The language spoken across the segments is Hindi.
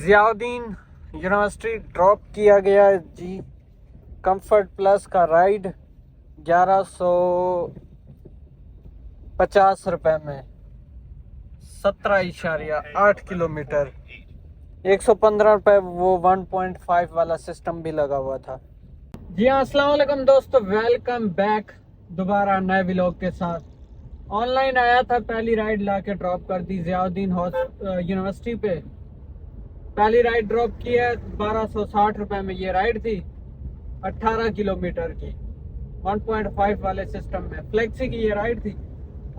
ज़ियाउद्दीन यूनिवर्सिटी ड्रॉप किया गया है जी। कंफर्ट प्लस का राइड 1150 रुपये में 17.8 किलोमीटर, 115 रुपये वो 1.5 वाला सिस्टम भी लगा हुआ था। जी हाँ, अस्सलाम वालेकुम दोस्तों, वेलकम बैक दोबारा नए व्लॉग के साथ। ऑनलाइन आया था, पहली राइड ला के ड्रॉप कर दी ज़ियाउद्दीन यूनिवर्सिटी पे। पहली राइड ड्रॉप की है 1260 रुपये में। ये राइड थी 18 किलोमीटर की 1.5 वाले सिस्टम में, फ्लेक्सी की ये राइड थी।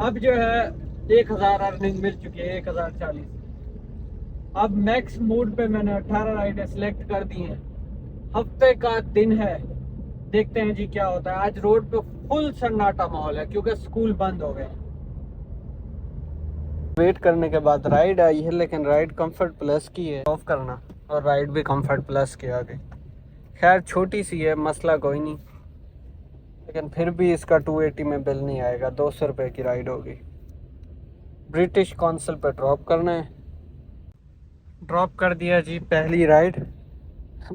अब जो है 1000 अर्निंग मिल चुकी है, 1040। अब मैक्स मूड पे मैंने 18 राइडें सिलेक्ट कर दी हैं। हफ्ते का दिन है, देखते हैं जी क्या होता है। आज रोड पे फुल सन्नाटा माहौल है क्योंकि स्कूल बंद हो गए। वेट करने के बाद राइड आई है, लेकिन राइड कंफर्ट प्लस की है। ऑफ करना और राइड भी कंफर्ट प्लस की आ गई। खैर छोटी सी है, मसला कोई नहीं, लेकिन फिर भी इसका 280 में बिल नहीं आएगा। 200 रुपये की राइड होगी। ब्रिटिश काउंसिल पे ड्रॉप करना है। ड्रॉप कर दिया जी पहली राइड,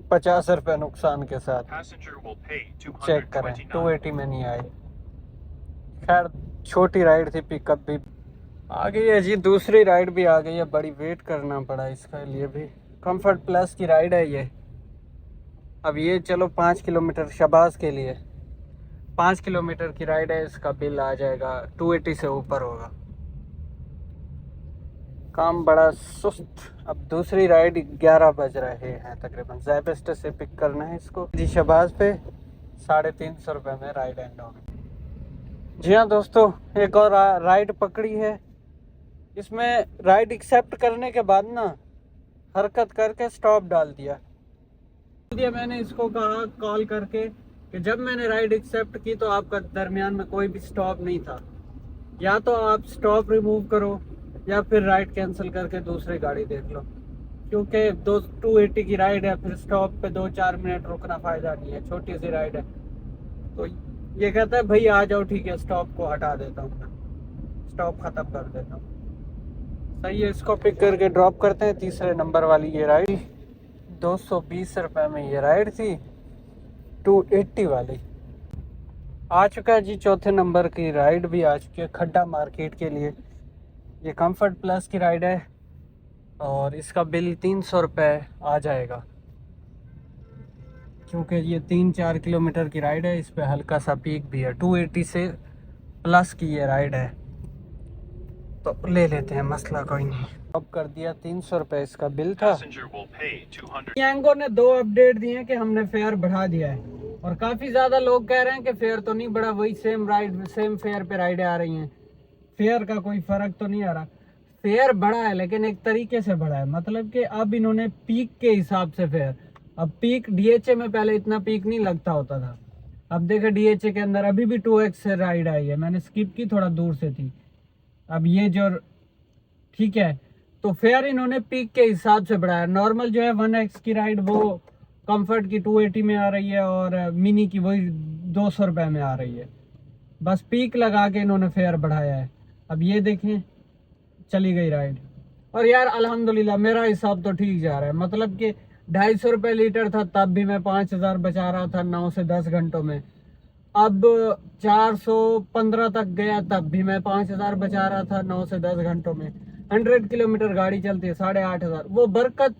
50 रुपये नुकसान के साथ। चेक करें 280 में नहीं आए। खैर छोटी राइड थी, पिकअप भी आ गई है जी। दूसरी राइड भी आ गई है, बड़ी वेट करना पड़ा इसके लिए भी। कंफर्ट प्लस की राइड है ये। अब ये चलो 5 किलोमीटर शबाज के लिए 5 किलोमीटर की राइड है, इसका बिल आ जाएगा 280 से ऊपर होगा। काम बड़ा सुस्त। अब दूसरी राइड 11 बज रहे हैं तकरीबन। ज़ैबेस्ट से पिक करना है इसको जी। शबाज पे 350 रुपये में राइड एंड होगी। जी हाँ दोस्तों, एक और राइड पकड़ी है। इसमें राइड एक्सेप्ट करने के बाद ना हरकत करके स्टॉप डाल दिया। मैंने इसको कहा कॉल करके कि जब मैंने राइड एक्सेप्ट की तो आपका दरमियान में कोई भी स्टॉप नहीं था। या तो आप स्टॉप रिमूव करो या फिर राइड कैंसिल करके दूसरी गाड़ी देख लो, क्योंकि 280 की राइड है, फिर स्टॉप पे 2-4 मिनट रुकना फ़ायदा नहीं है। छोटी सी राइड है तो ये कहता है भाई आ जाओ, ठीक है स्टॉप को हटा देता हूँ, स्टॉप ख़त्म कर देता हूँ। सही है, इसको पिक करके ड्रॉप करते हैं। तीसरे नंबर वाली ये राइड 220 रुपये में ये राइड थी, 280 वाली। आ चुका है जी चौथे नंबर की राइड भी आ चुकी है, खड्डा मार्केट के लिए। ये कंफर्ट प्लस की राइड है और इसका बिल 300 रुपये आ जाएगा, क्योंकि ये 3-4 किलोमीटर की राइड है। इस पे हल्का सा पीक भी है। 280 से प्लस की ये राइड है तो ले लेते हैं, मसला कोई नहीं। अब कर दिया 300 रुपये इसका बिल था। यांगो ने 2 अपडेट दिए कि हमने फेयर बढ़ा दिया है, और काफ़ी ज़्यादा लोग कह रहे हैं कि फेयर तो नहीं बढ़ा, वही सेम फेयर पे राइडें आ रही हैं। फेयर का कोई फ़र्क तो नहीं आ रहा। फेयर बढ़ा है लेकिन एक तरीके से बढ़ा है, मतलब कि अब इन्होंने पीक के हिसाब से फेयर। अब पीक डीएचए में पहले इतना पीक नहीं लगता होता था। अब देखे डीएचए के अंदर अभी भी 2x से राइड आई है, मैंने स्किप की, थोड़ा दूर से थी। अब ये जो ठीक है, तो फेयर इन्होंने पीक के हिसाब से बढ़ाया। नॉर्मल जो है 1x की राइड वो कंफर्ट की 280 में आ रही है, और मिनी की वही 200 रुपये में आ रही है। बस पीक लगा के इन्होंने फेयर बढ़ाया है। अब ये देखें चली गई राइड। और यार अल्हम्दुलिल्लाह मेरा हिसाब तो ठीक जा रहा है, मतलब कि 250 रुपये लीटर था तब भी मैं 5000 बचा रहा था 9 से 10 घंटों में। अब 415 तक गया तब भी मैं 5000 बचा रहा था 9 से 10 घंटों में। 100 किलोमीटर गाड़ी चलती है 8500। वो बरकत,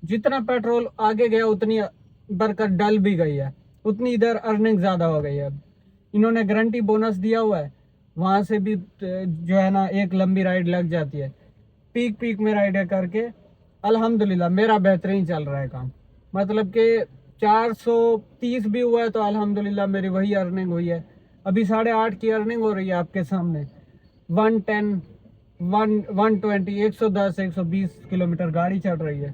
जितना पेट्रोल आगे गया उतनी बरकत डल भी गई है, उतनी इधर अर्निंग ज़्यादा हो गई है। अब इन्होंने गारंटी बोनस दिया हुआ है, वहाँ से भी जो है ना एक लंबी राइड लग जाती है। पीक में राइडें करके अल्हम्दुलिल्लाह मेरा बेहतरीन चल रहा है काम। मतलब कि 430 भी हुआ है तो अल्हम्दुलिल्लाह मेरी वही अर्निंग हुई है। अभी 8.5 की अर्निंग हो रही है आपके सामने। 110 120 110 120 किलोमीटर गाड़ी चल रही है।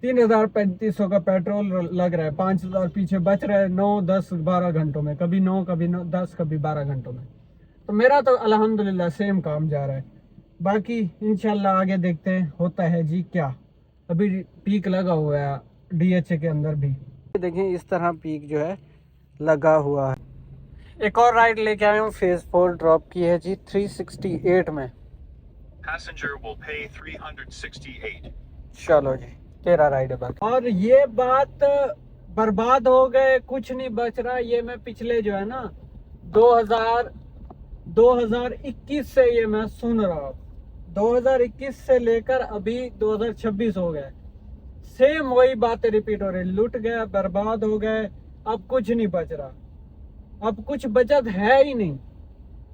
3500 का पेट्रोल लग रहा है, 5000 पीछे बच रहा है 9 10 12 घंटों में, कभी 9 कभी 9 10 कभी 12 घंटों में। तो मेरा तो अल्हम्दुलिल्लाह सेम काम जा रहा है। बाकी इंशाल्लाह आगे देखते हैं होता है जी क्या। अभी पीक लगा हुआ है डीएचए के अंदर भी, देखें इस तरह पीक जो है लगा हुआ है। एक और राइड लेके आया हूँ, फेज 4 ड्रॉप की है जी 368 में। Passenger will pay 368. चलो जी 13 राइड है बाकी। और ये बात बर्बाद हो गए, कुछ नहीं बच रहा, ये मैं पिछले जो है ना 2021 से ये मैं सुन रहा हूँ। 2021 से लेकर अभी 2026 हो गए, सेम वही बातें रिपीट हो रही। लूट गया, बर्बाद हो गए, अब कुछ नहीं बच रहा, अब कुछ बचत है ही नहीं।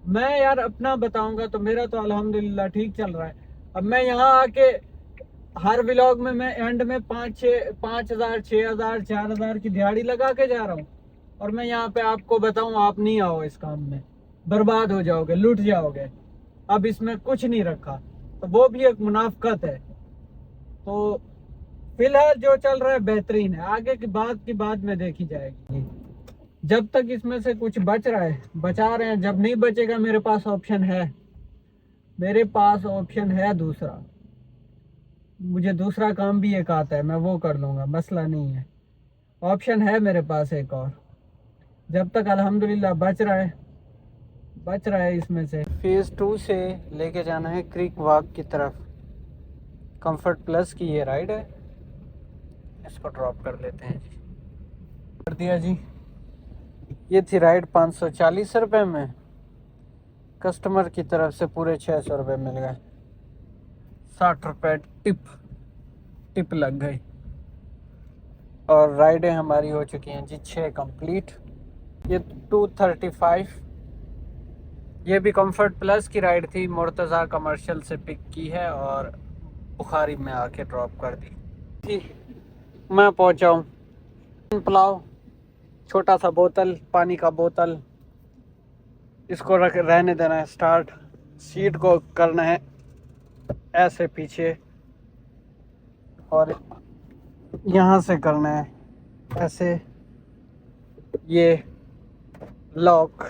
मैं यार अपना बताऊंगा तो मेरा तो अल्हम्दुलिल्लाह ठीक चल रहा है। अब मैं यहाँ आके हर व्लॉग में मैं एंड में 5,000 6,000 4,000 की दिहाड़ी लगा के जा रहा हूँ, और मैं यहाँ पे आपको बताऊं, आप नहीं आओ इस काम में, बर्बाद हो जाओगे, लूट जाओगे। अब इसमें कुछ नहीं रखा, तो वो भी एक मुनाफकत है। तो फिलहाल जो चल रहा है बेहतरीन है, आगे की बात में देखी जाएगी। जब तक इसमें से कुछ बच रहा है बचा रहे हैं, जब नहीं बचेगा मेरे पास ऑप्शन है दूसरा। मुझे दूसरा काम भी एक आता है, मैं वो कर लूँगा, मसला नहीं है। ऑप्शन है मेरे पास एक और। जब तक अल्हम्दुलिल्लाह बच रहा है इसमें से। फेज़ 2 से लेके जाना है क्रिक वॉक की तरफ। कंफर्ट प्लस की ये राइड है, इसको ड्रॉप कर लेते हैं जी। कर दिया जी। ये थी राइड 540 रुपये में, कस्टमर की तरफ से पूरे 600 रुपये मिल गए। 60 रुपये टिप लग गई, और राइडें हमारी हो चुकी हैं जी 6 कंप्लीट। ये 235, ये भी कंफर्ट प्लस की राइड थी, मुर्तज़ा कमर्शियल से पिक की है और बुखारी में आके ड्रॉप कर दी थी। मैं पहुंचा हूँ, पुलाव, छोटा सा बोतल, पानी का बोतल, इसको रहने देना है स्टार्ट। सीट को करना है ऐसे पीछे, और यहाँ से करना है ऐसे, ये लॉक,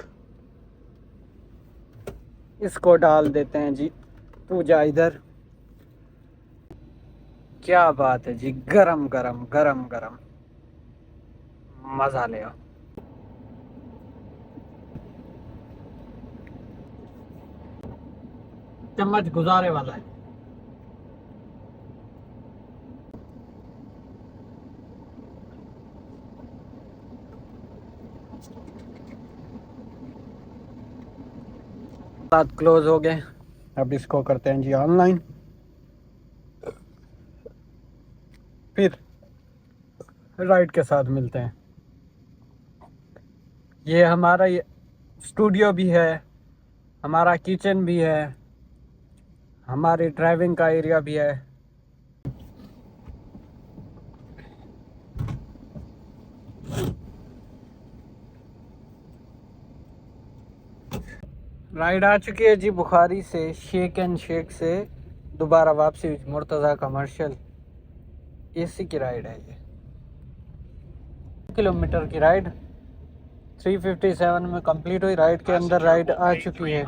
इसको डाल देते हैं जी। तू जा इधर। क्या बात है जी, गरम गरम गरम गरम, मजा ले आओ। चम्मच गुजारे वाला है। साथ क्लोज हो गए, अब इसको करते हैं जी ऑनलाइन, फिर राइड के साथ मिलते हैं। ये हमारा ये स्टूडियो भी है, हमारा किचन भी है, हमारी ड्राइविंग का एरिया भी है। राइड आ चुकी है जी बुखारी से, शेक एंड शेक से दोबारा वापसी मुर्तज़ा कमर्शियल। एसी की राइड है ये, किलोमीटर की राइड 357 में कंप्लीट हुई। राइड के अंदर राइड आ चुकी है,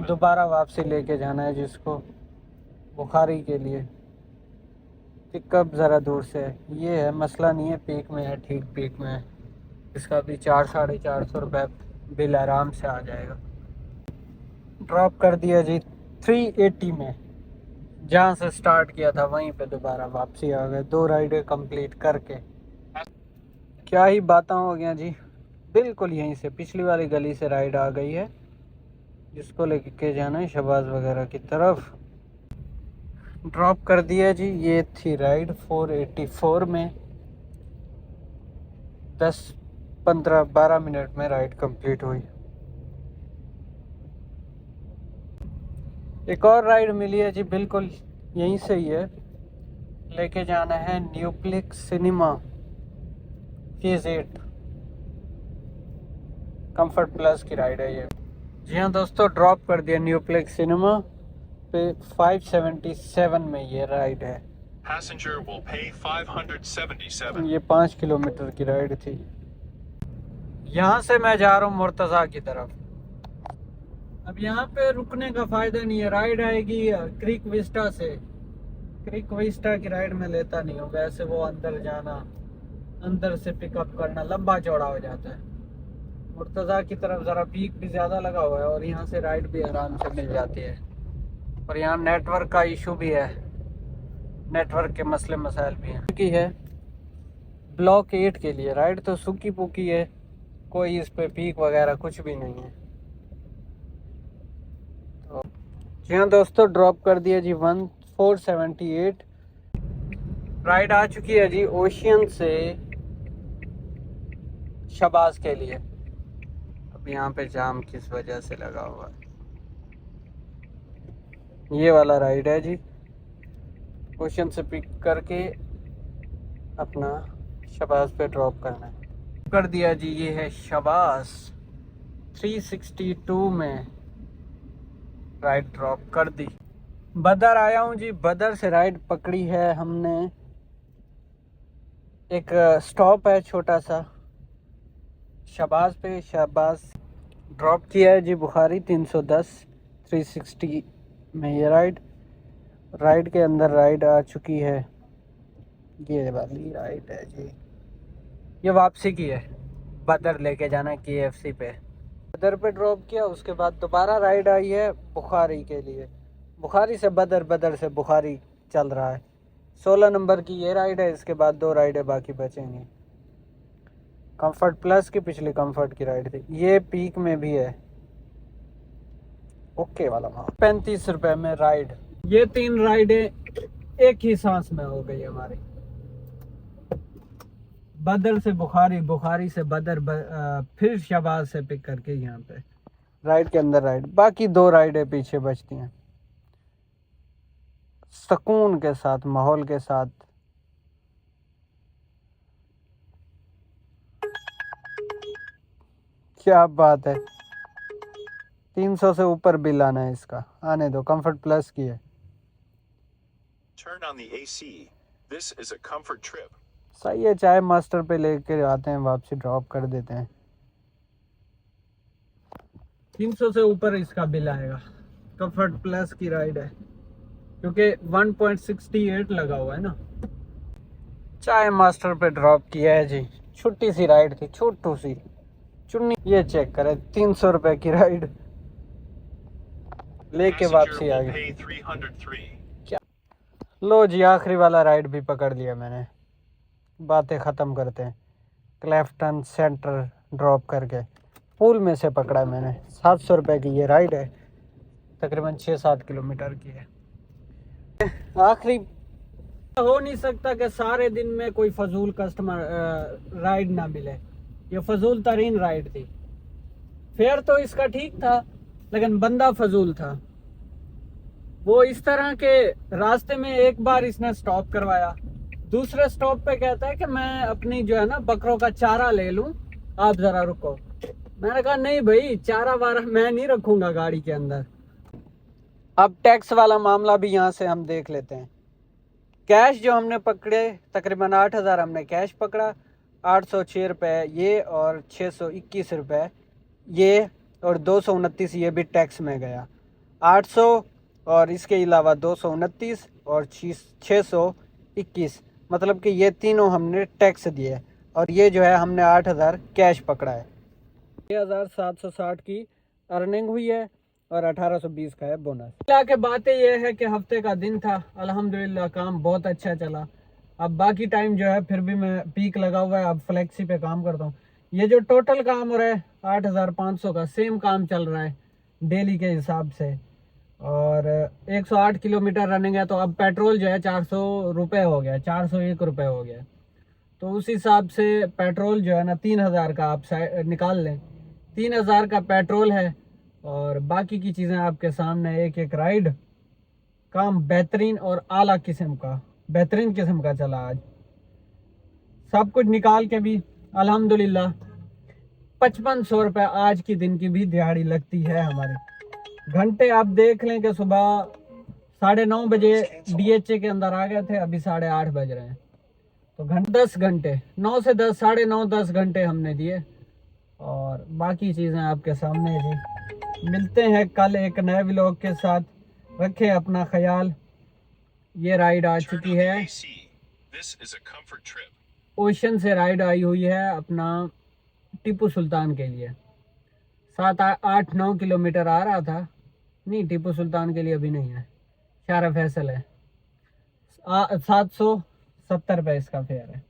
दोबारा वापसी लेके जाना है जिसको बुखारी के लिए। पिकअप ज़रा दूर से है, ये है मसला नहीं है, पीक में है, ठीक पीक में है। इसका भी 400-450 रुपये बिल आराम से आ जाएगा। ड्रॉप कर दिया जी 380 में, जहाँ से स्टार्ट किया था वहीं पे दोबारा वापसी आ गए, 2 राइडें कंप्लीट करके। क्या ही बातें हो गया जी, बिल्कुल यहीं से पिछली वाली गली से राइड आ गई है, जिसको लेके जाना है शहबाज वगैरह की तरफ। ड्रॉप कर दिया जी। ये थी राइड 484 में, 10-15-12 मिनट में राइड कंप्लीट हुई। एक और राइड मिली है जी, बिल्कुल यहीं से ही है, लेके जाना है Nueplex cinema phase 8, comfort plus की राइड है ये। जी हाँ दोस्तों, ड्रॉप कर दिया न्यूप्लेक्स सिनेमा पे 577 में ये राइड है। Passenger will pay 577. ये 5 किलोमीटर की राइड थी। यहाँ से मैं जा रहा हूँ मुर्तज़ा की तरफ। अब यहाँ पे रुकने का फ़ायदा नहीं है, राइड आएगी क्रिक विस्टा से। क्रिक विस्टा की राइड में लेता नहीं हूँ, वैसे वो अंदर जाना, अंदर से पिकअप करना लंबा चौड़ा हो जाता है। मुर्तज़ा की तरफ ज़रा पीक भी ज़्यादा लगा हुआ है, और यहाँ से राइड भी आराम से मिल जाती है, और यहाँ नेटवर्क का इशू भी है, नेटवर्क के मसले मसाइल भी हैं। की है ब्लॉक 8 के लिए राइड तो सूखी पूकी है, कोई इस पे पीक वगैरह कुछ भी नहीं है। तो जी हाँ दोस्तों, ड्रॉप कर दिया जी 1478। राइड आ चुकी है जी ओशियन से शबाज के लिए। अब यहाँ पे जाम किस वजह से लगा हुआ है, ये वाला राइड है जी। ओशियन से पिक करके अपना शबाज पे ड्रॉप करना है। कर दिया जी, ये है शबाज 362 में राइड ड्रॉप कर दी। बदर आया हूँ जी, बदर से राइड पकड़ी है हमने। एक स्टॉप है छोटा सा शबाज पे, शबाज ड्रॉप किया है जी बुखारी 310 360 में। ये राइड के अंदर राइड आ चुकी है, ये वाली राइड है जी। ये वापसी की है, बदर लेके जाना है KFC पे। बदर पे ड्रॉप किया, उसके बाद दोबारा राइड आई है बुखारी के लिए। बुखारी से बदर, बदर से बुखारी चल रहा है। 16 नंबर की ये राइड है, इसके बाद 2 राइडें बाकी बचेंगी। कंफर्ट प्लस की पिछली कंफर्ट की राइड थी, ये पीक में भी है। ओके वाला माल 35 रुपए में राइड। ये 3 राइडें एक ही सांस में हो गई हमारी। बदर से बुखारी, बुखारी से बदर, फिर शबाज से पिक करके यहाँ पे राइड के अंदर राइड। बाकी 2 राइडें पीछे बचती हैं, सुकून के साथ, माहौल के साथ। क्या बात है, 300 से ऊपर बिल आना है इसका। आने दो, कंफर्ट प्लस की है। Turn on the AC. This is a comfort trip. सही है, चाय मास्टर पे लेके आते हैं, वापसी ड्रॉप कर देते हैं। 300 से ऊपर इसका बिल आएगा। कंफर्ट प्लस की राइड है क्योंकि 1.68 लगा हुआ है ना। चाय मास्टर पे ड्रॉप किया है जी, छोटी सी राइड थी, छोटू सी चुन्नी। ये चेक करें, 300 रुपए की राइड लेके Passenger वापसी आ will गई। pay 303. क्या लो जी, आखिरी वाला राइड भी पकड़ लिया मैंने। बातें ख़त्म करते हैं। क्लेफ्टन सेंटर ड्रॉप करके पुल में से पकड़ा मैंने। 700 रुपए की ये राइड है, तकरीबन 6-7 किलोमीटर की है। आखिरी हो नहीं सकता कि सारे दिन में कोई फजूल कस्टमर राइड ना मिले। ये फजूल तरीन राइड थी। फेयर तो इसका ठीक था लेकिन बंदा फजूल था। वो इस तरह के रास्ते में एक बार इसने स्टॉप करवाया, दूसरे स्टॉप पे कहता है कि मैं अपनी जो है ना बकरों का चारा ले लूं, आप जरा रुको। मैंने कहा नहीं भाई, चारा वारा मैं नहीं रखूंगा गाड़ी के अंदर। अब टैक्स वाला मामला भी यहाँ से हम देख लेते हैं। कैश जो हमने पकड़े, तकरीबन 8000 हमने कैश पकड़ा, 806 रुपये ये और 621 रुपये ये और 229 ये भी टैक्स में गया। 800 और इसके अलावा 229 और 621, मतलब कि ये तीनों हमने टैक्स दिए। और ये जो है हमने 8000 कैश पकड़ा है। 6760 की अर्निंग हुई है और 1820 का है बोनस। मिला के बातें ये है कि हफ्ते का दिन था, अल्हम्दुलिल्लाह काम बहुत अच्छा चला। अब बाकी टाइम जो है फिर भी मैं पीक लगा हुआ है, अब फ्लेक्सी पे काम करता हूँ। ये जो टोटल काम हो रहा है 8500 का, सेम काम चल रहा है डेली के हिसाब से। और 108 किलोमीटर रनिंग है, तो अब पेट्रोल जो है 400 रुपये हो गया, 401 रुपये हो गया। तो उस हिसाब से पेट्रोल जो है ना 3000 का आप निकाल लें। 3000 का पेट्रोल है और बाकी की चीज़ें आपके सामने। एक एक राइड काम बेहतरीन और आला किस्म का, बेहतरीन किस्म का चला आज। सब कुछ निकाल के भी अल्हम्दुलिल्लाह 5500 रुपये आज की दिन की भी दिहाड़ी लगती है हमारी। घंटे आप देख लें कि सुबह 9:30 बजे BHA के अंदर आ गए थे, अभी 8:30 बज रहे हैं। तो 10 घंटे, 9 से 10, 9:30 10 घंटे हमने दिए। और बाकी चीज़ें आपके सामने है जी। मिलते हैं कल एक नए व्लॉग के साथ। रखें अपना ख्याल। ये राइड आ Turn चुकी on the है, AC. This is a comfort trip. Ocean से राइड आई हुई है अपना टीपू सुल्तान के लिए। 7-8-9 किलोमीटर आ रहा था। नहीं, टीपू सुल्तान के लिए अभी नहीं है, शारा फैसल है। 770 रुपये इसका फेयर है।